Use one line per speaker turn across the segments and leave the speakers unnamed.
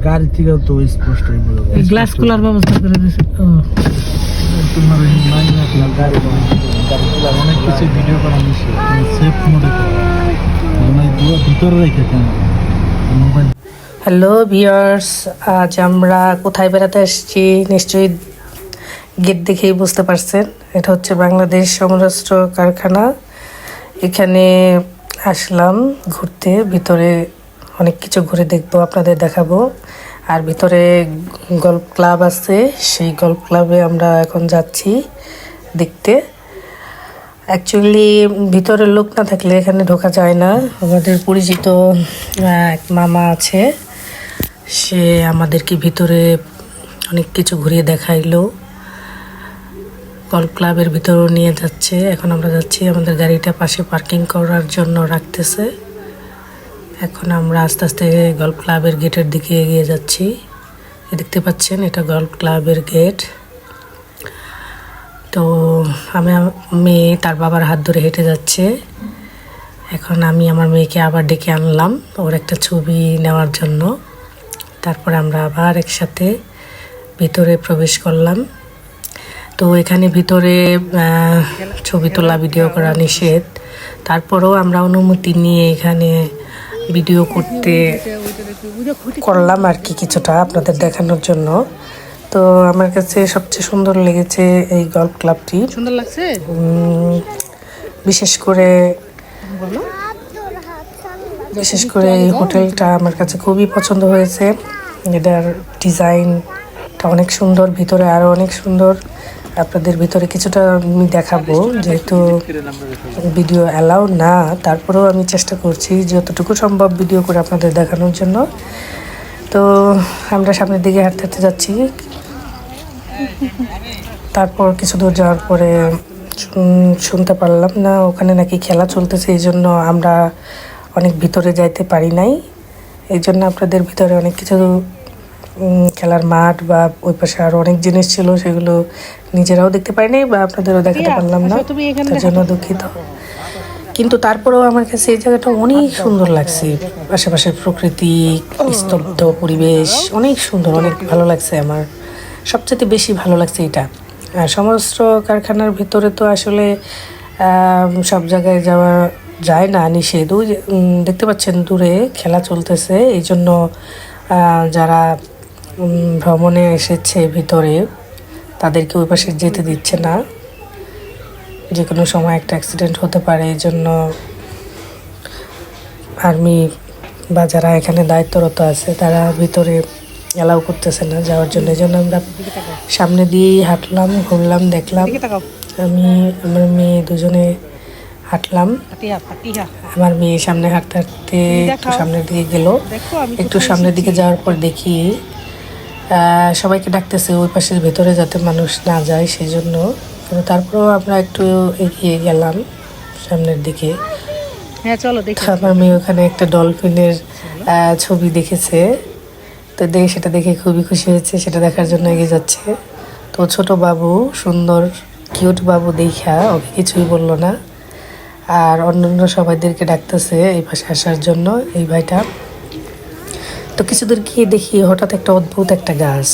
গাড়ি থেকে তো স্পষ্টই বোঝা যায়।
গ্লাস খোলার ব্যবস্থা করে দিয়েছে।
তোমার নাই না গাড়ি খোলা অনেক কিছু ভিডিও করা নিষেধ, সেফ মোডে করা মানে ভিতরে রেখে মোবাইল।
হ্যালো ভিউয়ার্স, আজ আমরা কোথায় বেড়াতে এসেছি নিশ্চয়ই গেট দেখেই বুঝতে পারছেন। এটা হচ্ছে বাংলাদেশ সমরাস্ত্র কারখানা। এখানে আসলাম ঘুরতে, ভিতরে অনেক কিছু ঘুরে দেখবো, আপনাদের দেখাবো। আর ভিতরে গল্ফ ক্লাব আছে, সেই গল্ফ ক্লাবে আমরা এখন যাচ্ছি দেখতে। অ্যাকচুয়ালি ভিতরে লোক না থাকলে এখানে ঢোকা যায় না। আমাদের পরিচিত এক মামা আছে, সে আমাদেরকে ভিতরে অনেক কিছু ঘুরিয়ে দেখাইলো। গল্ফ ক্লাবের ভিতরেও নিয়ে যাচ্ছে। এখন আমরা যাচ্ছি, আমাদের গাড়িটা পাশে পার্কিং করার জন্য রাখতেছে। এখন আমরা আস্তে আস্তে গল্ফ ক্লাবের গেটের দিকে এগিয়ে যাচ্ছি। দেখতে পাচ্ছেন এটা গল্ফ ক্লাবের গেট। তো আমার মেয়ে তার বাবার হাত ধরে হেঁটে যাচ্ছে। এখন আমি আমার মেয়েকে আবার ডেকে আনলাম ওর একটা ছবি নেওয়ার জন্য। তারপর আমরা আবার একসাথে ভিতরে প্রবেশ করলাম। তো এখানে ভিতরে ছবি তোলা ভিডিও করা নিষেধ, তারপরেও আমরা অনুমতি নিয়ে এখানে ভিডিও করলাম আর কি, কিছুটা আপনাদের দেখানোর জন্য। তো আমার কাছে সবচেয়ে সুন্দর লেগেছে এই গল্ফ ক্লাবটি। সুন্দর লাগছে বিশেষ করে এই হোটেলটা আমার কাছে খুবই পছন্দ হয়েছে। এটার ডিজাইনটা অনেক সুন্দর, ভিতরে আরও অনেক সুন্দর। আপনাদের ভিতরে কিছুটা আমি দেখাবো, যেহেতু ভিডিও অ্যালাউ না, তারপরেও আমি চেষ্টা করছি যতটুকু সম্ভব ভিডিও করে আপনাদের দেখানোর জন্য। তো আমরা সামনের দিকে হাঁটতে হাঁটতে যাচ্ছি। তারপর কিছু দূর যাওয়ার পরে শুনতে পারলাম না ওখানে নাকি খেলা চলতেছে, এই জন্য আমরা অনেক ভিতরে যাইতে পারি নাই। এই জন্য আপনাদের ভিতরে অনেক কিছু খেলার মাঠ বা ওই পাশে আরও অনেক জিনিস ছিল, সেগুলো নিজেরাও দেখতে পাই নাই বা আপনাদেরও দেখাতে পারলাম না, তার জন্য দুঃখিত। কিন্তু তারপরেও আমার কাছে এই জায়গাটা অনেক সুন্দর লাগছে। আশেপাশের প্রকৃতি, স্তব্ধ পরিবেশ অনেক সুন্দর, অনেক ভালো লাগছে। আমার সবচেয়ে বেশি ভালো লাগছে এটা। আর সমস্ত কারখানার ভিতরে তো আসলে সব জায়গায় যাওয়া যায় না, নিষেধ। ওই দেখতে পাচ্ছেন দূরে খেলা চলতেছে, এই জন্য যারা ভ্রমণে এসেছে ভিতরে তাদেরকে ওই পাশে যেতে দিচ্ছে না। যে কোনো সময় একটা অ্যাক্সিডেন্ট হতে পারে, এই জন্য আর্মি বা যারা এখানে দায়িত্বরত আছে তারা ভিতরে অ্যালাউ করতেছে না যাওয়ার জন্য। এই জন্য আমরা সামনে দিয়েই হাঁটলাম, ঘুরলাম, দেখলাম। আমি আমার মেয়ে দুজনে হাঁটলাম। আমার মেয়ে সামনে হাঁটতে হাঁটতে একটু সামনের দিকে গেল। একটু সামনের দিকে যাওয়ার পর দেখি সবাইকে ডাকতেছে ওই পাশের ভেতরে যাতে মানুষ না যায়, সেই জন্য। তারপরেও আমরা একটু এগিয়ে গেলাম সামনের দিকে। হ্যাঁ চলো দেখি। আমার মেয়ে ওখানে একটা ডলফিনের ছবি দেখেছে, তো সেটা দেখে খুবই খুশি হয়েছে, সেটা দেখার জন্য এগিয়ে যাচ্ছে। তো ছোট বাবু, সুন্দর কিউট বাবু দেখা ওকে কিছুই বললো না। আর অন্যান্য সবাইদেরকে ডাকতেছে এই পাশে আসার জন্য, এই ভাইটা। তো কিছু দূর গিয়ে দেখি হঠাৎ একটা অদ্ভুত একটা গাছ।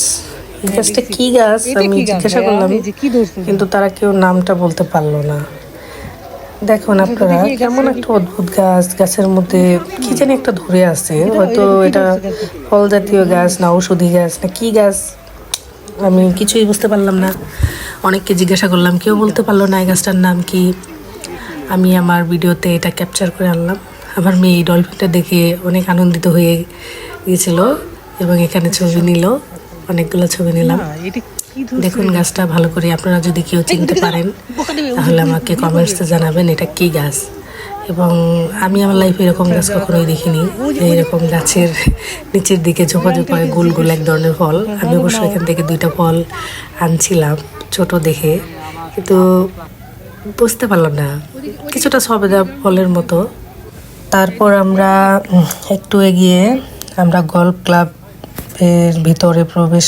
এই গাছটা কি গাছ আমি জিজ্ঞাসা করলাম, কিন্তু তারা কেউ নামটা বলতে পারলো না। দেখুন আপনারা কেমন একটা অদ্ভুত গাছ, গাছের মধ্যে কি জানি একটা ধরে আছে, হয়তো এটা ফল জাতীয় গাছ না ঔষধি গাছ না কি গাছ, আমি কিছুই বুঝতে পারলাম না। অনেককে জিজ্ঞাসা করলাম, কেউ বলতে পারলো না এই গাছটার নাম কি। আমি আমার ভিডিওতে এটা ক্যাপচার করে আনলাম। আমার মেয়ে এই ডলফিনটা দেখে অনেক আনন্দিত হয়ে গিয়েছিল এবং এখানে ছবি নিল, অনেকগুলো ছবি নিলাম। দেখুন গাছটা ভালো করে, আপনারা যদি কেউ চিনতে পারেন তাহলে আমাকে কমেন্টসে জানাবেন এটা কি গাছ। এবং আমি আমার লাইফে এরকম গাছ কখনোই দেখিনি, যে এরকম গাছের নিচের দিকে ঝোপা ঝোপায় গোল গোল এক ধরনের ফল। আমি অবশ্য এখান থেকে 2টা ফল আনছিলাম ছোট দেখে, কিন্তু বুঝতে পারলাম না, কিছুটা সবেদা ফলের মতো। তারপর আমরা একটু এগিয়ে আমরা গল্ফ ক্লাবের ভিতরে প্রবেশ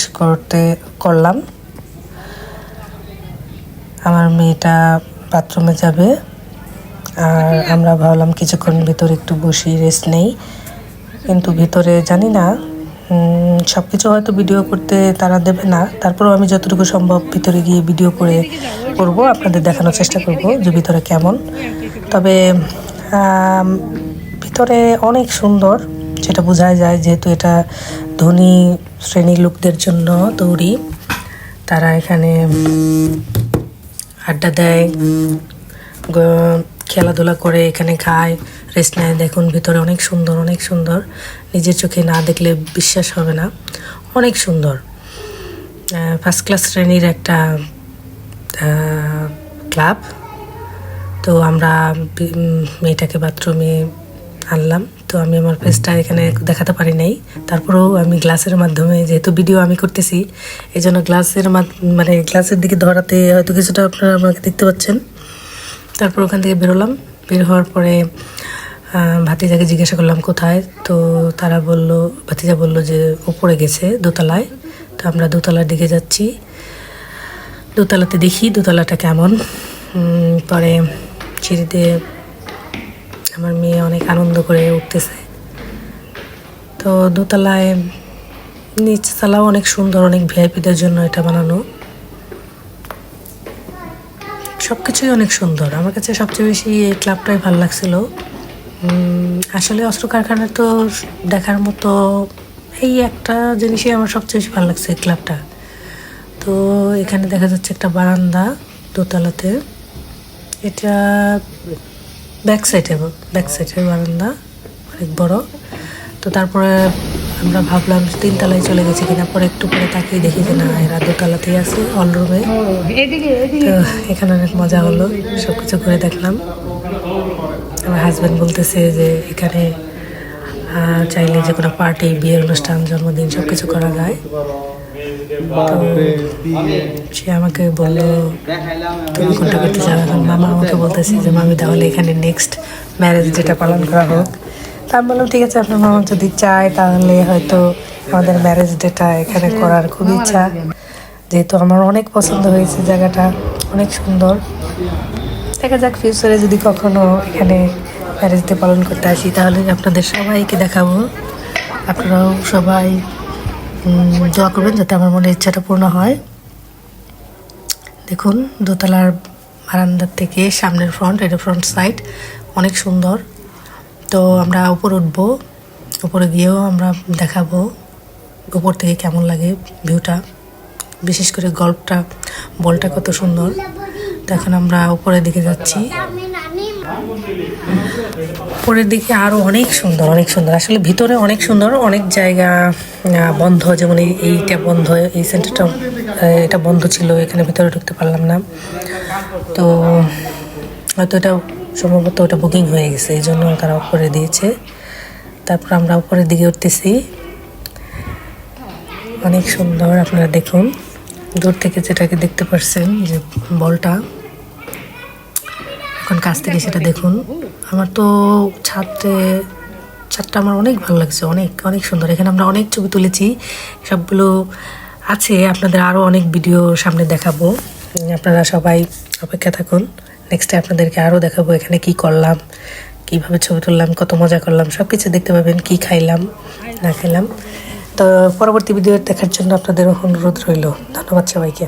করলাম। আমার মেয়েটা বাথরুমে যাবে, আর আমরা ভাবলাম কিছুক্ষণ ভিতরে একটু বসি, রেস্ট নেই। কিন্তু ভিতরে জানি না সব কিছু হয়তো ভিডিও করতে তারা দেবে না, তারপরেও আমি যতটুকু সম্ভব ভিতরে গিয়ে ভিডিও করব, আপনাদের দেখানোর চেষ্টা করব যে ভিতরে কেমন। তবে ভিতরে অনেক সুন্দর, সেটা বোঝা যায়, যেহেতু এটা ধনী শ্রেণীর লোকদের জন্য তৈরি। তারা এখানে আড্ডা দেয়, খেলাধুলা করে, এখানে খায়, রেস্ট নেয়। দেখুন ভিতরে অনেক সুন্দর, অনেক সুন্দর, নিজের চোখে না দেখলে বিশ্বাস হবে না, অনেক সুন্দর। ফার্স্ট ক্লাস শ্রেণীর একটা ক্লাব। তো আমরা মেয়েটাকে বাথরুমে আনলাম। তো আমি আমার ফেসটা এখানে দেখাতে পারি নাই, তারপরেও আমি গ্লাসের মাধ্যমে, যেহেতু ভিডিও আমি করতেছি, এই জন্য মানে গ্লাসের দিকে ধরাতে হয়তো কিছুটা আপনারা আমাকে দেখতে পাচ্ছেন। তারপর ওখান থেকে বেরোলাম। বের হওয়ার পরে ভাতিজাকে জিজ্ঞাসা করলাম কোথায়। তো ভাতিজা বলল যে উপরে গেছে দোতলায়। তো আমরা দোতলার দিকে যাচ্ছি, দোতলাতে দেখি দোতলাটা কেমন। পরে সিঁড়িতে আমার মেয়ে অনেক আনন্দ করে উঠতেছে। তো দোতলায়, নিচতলাও অনেক সুন্দর, অনেক ভিআইপিদের জন্য এটা বানানো। সব কিছুই অনেক সুন্দর। আমার কাছে সবচেয়ে বেশি এই ক্লাবটাই ভালো লাগছিল। আসলে অস্ত্র কারখানা তো দেখার মতো, এই একটা জিনিসই আমার সবচেয়ে বেশি ভালো লাগছে এই ক্লাবটা। তো এখানে দেখা যাচ্ছে একটা বারান্দা দোতলাতে, এটা ব্যাক সাইডের বারান্দা, অনেক বড়। তো তারপরে আমরা ভাবলাম 3 তলায় চলে গেছে কিনা, পরে একটু পরে তাকিয়ে দেখি যে না, এরা দোতলাতেই আছে, অলরুমে। তো এখানে অনেক মজা হলো, সব কিছু ঘুরে দেখলাম। আমার হাজব্যান্ড বলতেছে যে এখানে চাইলে যে কোনো পার্টি, বিয়ের অনুষ্ঠান, জন্মদিন সব কিছু করা যায়। তো সে আমাকে বললো তুমি কোনটা করতে চাও। এখন মামা আমাকে বলতেছে যে মামি তাহলে এখানে নেক্সট ম্যারেজ যেটা পালন করা হোক। তা আমি বললাম ঠিক আছে, আপনার মামা যদি চায় তাহলে হয়তো আমাদের ম্যারেজ ডেটা এখানে করার খুব ইচ্ছা, যেহেতু আমার অনেক পছন্দ হয়েছে জায়গাটা, অনেক সুন্দর। দেখা যাক ফিউচারে যদি কখনো এখানে ম্যারেজ ডে পালন করতে আসি তাহলে আপনাদের সবাইকে দেখাবো। আপনারাও সবাই দোয়া করবেন যাতে আমার মনের ইচ্ছাটা পূর্ণ হয়। দেখুন দোতলার বারান্দার থেকে সামনের এটা ফ্রন্ট সাইড অনেক সুন্দর। তো আমরা উপরে উঠবো, উপরে গিয়েও আমরা দেখাবো উপর থেকে কেমন লাগে ভিউটা, বিশেষ করে বলটা কত সুন্দর। তো এখন আমরা উপরের দিকে যাচ্ছি। উপরের দিকে আরও অনেক সুন্দর, অনেক সুন্দর। আসলে ভিতরে অনেক সুন্দর, অনেক জায়গা বন্ধ, যেমন এইটা বন্ধ, এই সেন্টারটা এটা বন্ধ ছিল, এখানে ভিতরে ঢুকতে পারলাম না। তো হয়তো এটা সম্ভবত ওটা বুকিং হয়ে গেছে, এই জন্য তারা উপরে দিয়েছে। তারপর আমরা উপরের দিকে উঠতেছি, অনেক সুন্দর। আপনারা দেখুন দূর থেকে যেটাকে দেখতে পাচ্ছেন যে বলটা, এখন কাছ থেকে সেটা দেখুন। আমার তো ছাদটা আমার অনেক ভালো লাগছে, অনেক অনেক সুন্দর। এখানে আমরা অনেক ছবি তুলেছি, সবগুলো আছে, আপনাদের আরও অনেক ভিডিও সামনে দেখাবো। আপনারা সবাই অপেক্ষা থাকুন, নেক্সটে আপনাদেরকে আরও দেখাবো এখানে কি করলাম, কিভাবে ছবি তুললাম, কত মজা করলাম, সব কিছু দেখতে পাবেন, কি খাইলাম না খেলাম। তো পরবর্তী ভিডিও দেখার জন্য আপনাদের অনুরোধ রইল। ধন্যবাদ সবাইকে।